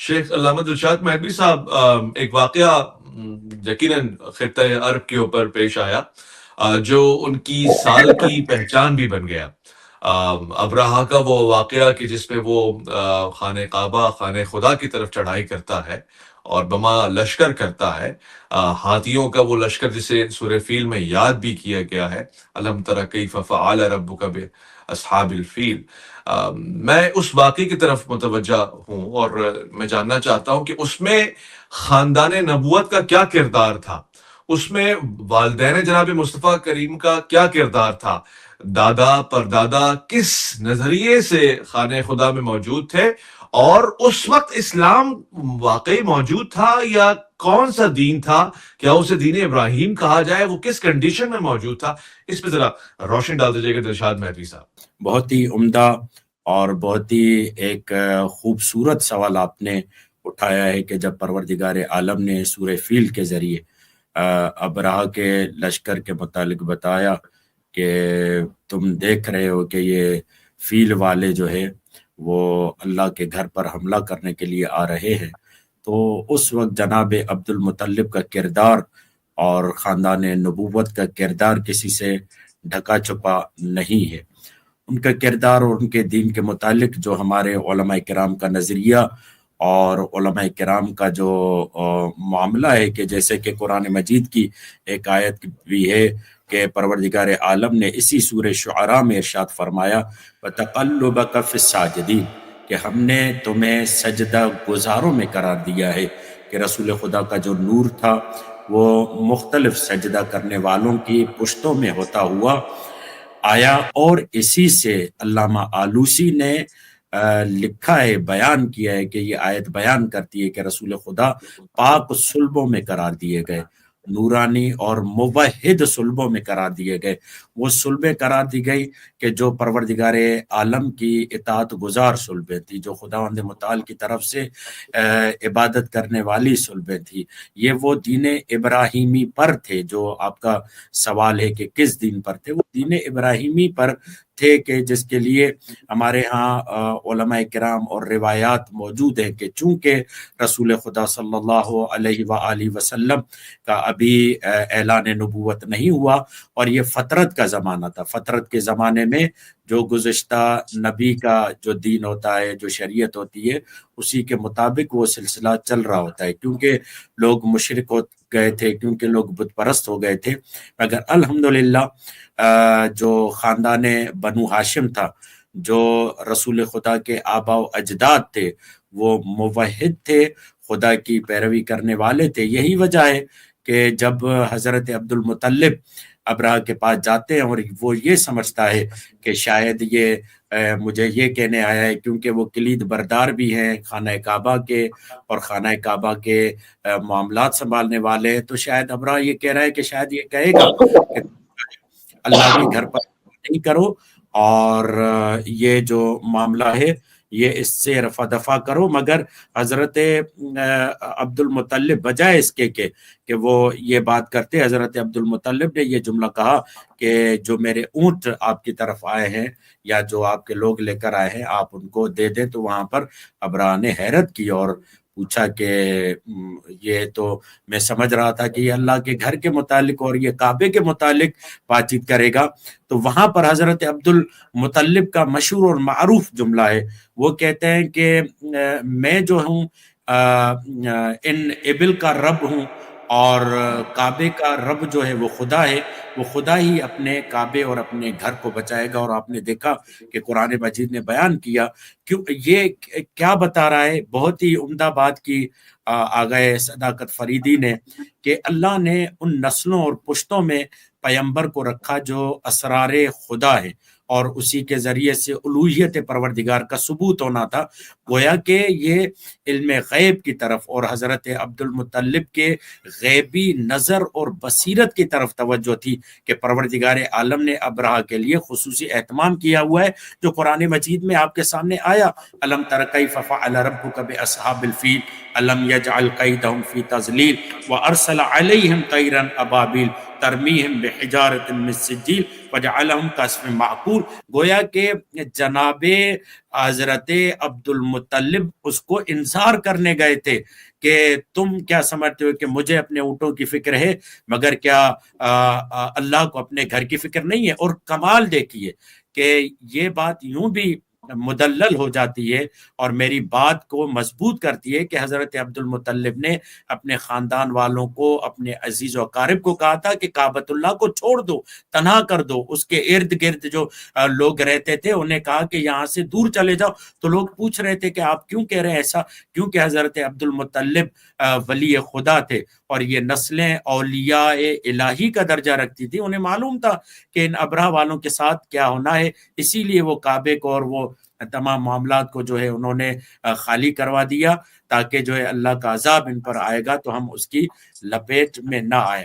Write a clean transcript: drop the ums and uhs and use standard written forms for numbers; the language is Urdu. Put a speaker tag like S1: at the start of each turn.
S1: شیخ علامہ دلشاد مہدوی صاحب، ایک واقعہ یقیناً خطۂ عرب کے اوپر پیش آیا، جو ان کی سال کی پہچان بھی بن گیا۔ ابرہہ کا وہ واقعہ کہ جس میں وہ خانہ کعبہ، خانہ خدا کی طرف چڑھائی کرتا ہے اور بما لشکر کرتا ہے، ہاتھیوں کا وہ لشکر جسے سورہ فیل میں یاد بھی کیا گیا ہے، الم تر کیف فعل ربک باصحاب الفیل۔ میں اس واقعے کی طرف متوجہ ہوں اور میں جاننا چاہتا ہوں کہ اس میں خاندان نبوت کا کیا کردار تھا، اس میں والدین جناب مصطفیٰ کریم کا کیا کردار تھا، دادا پردادا کس نظریے سے خانہ خدا میں موجود تھے، اور اس وقت اسلام واقعی موجود تھا یا کون سا دین تھا، کیا اسے دین ابراہیم کہا جائے، وہ کس کنڈیشن میں موجود تھا، اس پہ ذرا روشنی ڈال دیجیے گا دلشاد مہدوی صاحب۔
S2: بہت ہی عمدہ اور بہت ہی ایک خوبصورت سوال آپ نے اٹھایا ہے کہ جب پروردگار عالم نے سورہ فیل کے ذریعے ابرہہ کے لشکر کے متعلق بتایا کہ تم دیکھ رہے ہو کہ یہ فیل والے جو ہے وہ اللہ کے گھر پر حملہ کرنے کے لیے آ رہے ہیں، تو اس وقت جناب عبد المطلب کا کردار اور خاندان نبوت کا کردار کسی سے ڈھکا چھپا نہیں ہے۔ ان کا کردار اور ان کے دین کے متعلق جو ہمارے علماء کرام کا نظریہ اور علماء کرام کا جو معاملہ ہے کہ جیسے کہ قرآن مجید کی ایک آیت بھی ہے کہ پروردگار عالم نے اسی سورہ شعراء میں ارشاد فرمایا وَتَقَلُّبَكَ فِي السَّاجِدِينَ کہ ہم نے تمہیں سجدہ گزاروں میں قرار دیا ہے، کہ رسول خدا کا جو نور تھا وہ مختلف سجدہ کرنے والوں کی پشتوں میں ہوتا ہوا آیا، اور اسی سے علامہ آلوسی نے لکھا ہے، بیان کیا ہے کہ یہ آیت بیان کرتی ہے کہ رسول خدا پاک صلبوں میں قرار دیے گئے، نورانی اور موحد صلبوں میں قرار دیے گئے۔ وہ صلبیں قرار دی گئی کہ جو پروردگار عالم کی اطاعت گزار صلبیں تھی، جو خداوند متعال کی طرف سے عبادت کرنے والی صلبیں تھی۔ یہ وہ دین ابراہیمی پر تھے، جو آپ کا سوال ہے کہ کس دین پر تھے، وہ دین ابراہیمی پر تھے کہ جس کے لیے ہمارے ہاں علماء کرام اور روایات موجود ہیں کہ چونکہ رسول خدا صلی اللہ علیہ وآلہ وسلم کا ابھی اعلان نبوت نہیں ہوا اور یہ فترت کا زمانہ تھا، فترت کے زمانے میں جو گزشتہ نبی کا جو دین ہوتا ہے، جو شریعت ہوتی ہے، اسی کے مطابق وہ سلسلہ چل رہا ہوتا ہے، کیونکہ لوگ مشرک ہو گئے تھے، کیونکہ لوگ بت پرست ہو گئے تھے۔ مگر الحمدللہ جو خاندان بنو ہاشم تھا، جو رسول خدا کے آباء و اجداد تھے، وہ موحد تھے، خدا کی پیروی کرنے والے تھے۔ یہی وجہ ہے کہ جب حضرت عبد المطلب ابرہہ کے پاس جاتے ہیں اور وہ یہ سمجھتا ہے کہ شاید یہ مجھے یہ کہنے آیا ہے، کیونکہ وہ کلید بردار بھی ہیں خانہ کعبہ کے اور خانہ کعبہ کے معاملات سنبھالنے والے ہیں، تو شاید ابرہہ یہ کہہ رہا ہے کہ شاید یہ کہے گا کہ اللہ کے گھر پر نہیں کرو اور یہ جو معاملہ ہے یہ اس سے رفع دفع کرو۔ مگر حضرت عبد المطلب بجائے اس کے کہ وہ یہ بات کرتے، حضرت عبد المطلب نے یہ جملہ کہا کہ جو میرے اونٹ آپ کی طرف آئے ہیں یا جو آپ کے لوگ لے کر آئے ہیں آپ ان کو دے دیں۔ تو وہاں پر ابرہہ نے حیرت کی اور پوچھا کہ یہ تو میں سمجھ رہا تھا کہ یہ اللہ کے گھر کے متعلق اور یہ کعبے کے متعلق بات چیت کرے گا۔ تو وہاں پر حضرت عبد المطلب کا مشہور اور معروف جملہ ہے، وہ کہتے ہیں کہ میں جو ہوں ان ابل کا رب ہوں اور کعبے کا رب جو ہے وہ خدا ہے، وہ خدا ہی اپنے کعبے اور اپنے گھر کو بچائے گا۔ اور آپ نے دیکھا کہ قرآن مجید نے بیان کیا کیوں یہ کیا بتا رہا ہے، بہت ہی عمدہ بات کی آگئے صداقت فریدی نے کہ اللہ نے ان نسلوں اور پشتوں میں پیمبر کو رکھا جو اسرار خدا ہے اور اسی کے ذریعے سے الوہیت پروردگار کا ثبوت ہونا تھا۔ گویا کہ یہ علم غیب کی طرف اور حضرت عبد المطلب کے غیبی نظر اور بصیرت کی طرف توجہ تھی کہ پروردگار عالم نے ابرہہ کے لیے خصوصی اہتمام کیا ہوا ہے، جو قرآن مجید میں آپ کے سامنے آیا، الم تر کیف فعل ربک باصحاب الفیل الم یجعل کیدہم فی تضلیل وارسل علیہم طیرا ابابیل ترمیہم بحجارۃ من سجیل فجعلہم کعصف معقول. گویا کہ جناب حضرت عبد المطلب اس کو انذار کرنے گئے تھے کہ تم کیا سمجھتے ہو کہ مجھے اپنے اونٹوں کی فکر ہے مگر کیا اللہ کو اپنے گھر کی فکر نہیں ہے. اور کمال دیکھیے کہ یہ بات یوں بھی مدلل ہو جاتی ہے اور میری بات کو مضبوط کرتی ہے کہ حضرت عبد المطلب نے اپنے خاندان والوں کو، اپنے عزیز و اقارب کو کہا تھا کہ کعبۃ اللہ کو چھوڑ دو، تنہا کر دو. اس کے ارد گرد جو لوگ رہتے تھے انہیں کہا کہ یہاں سے دور چلے جاؤ. تو لوگ پوچھ رہے تھے کہ آپ کیوں کہہ رہے ہیں ایسا؟ کیونکہ حضرت عبد المطلب ولی خدا تھے اور یہ نسلیں اولیاء الہی کا درجہ رکھتی تھی. انہیں معلوم تھا کہ ان ابرہہ والوں کے ساتھ کیا ہونا ہے، اسی لیے وہ کعبے کو اور وہ تمام معاملات کو جو ہے انہوں نے خالی کروا دیا تاکہ جو ہے اللہ کا عذاب ان پر آئے گا تو ہم اس کی لپیٹ میں نہ آئے.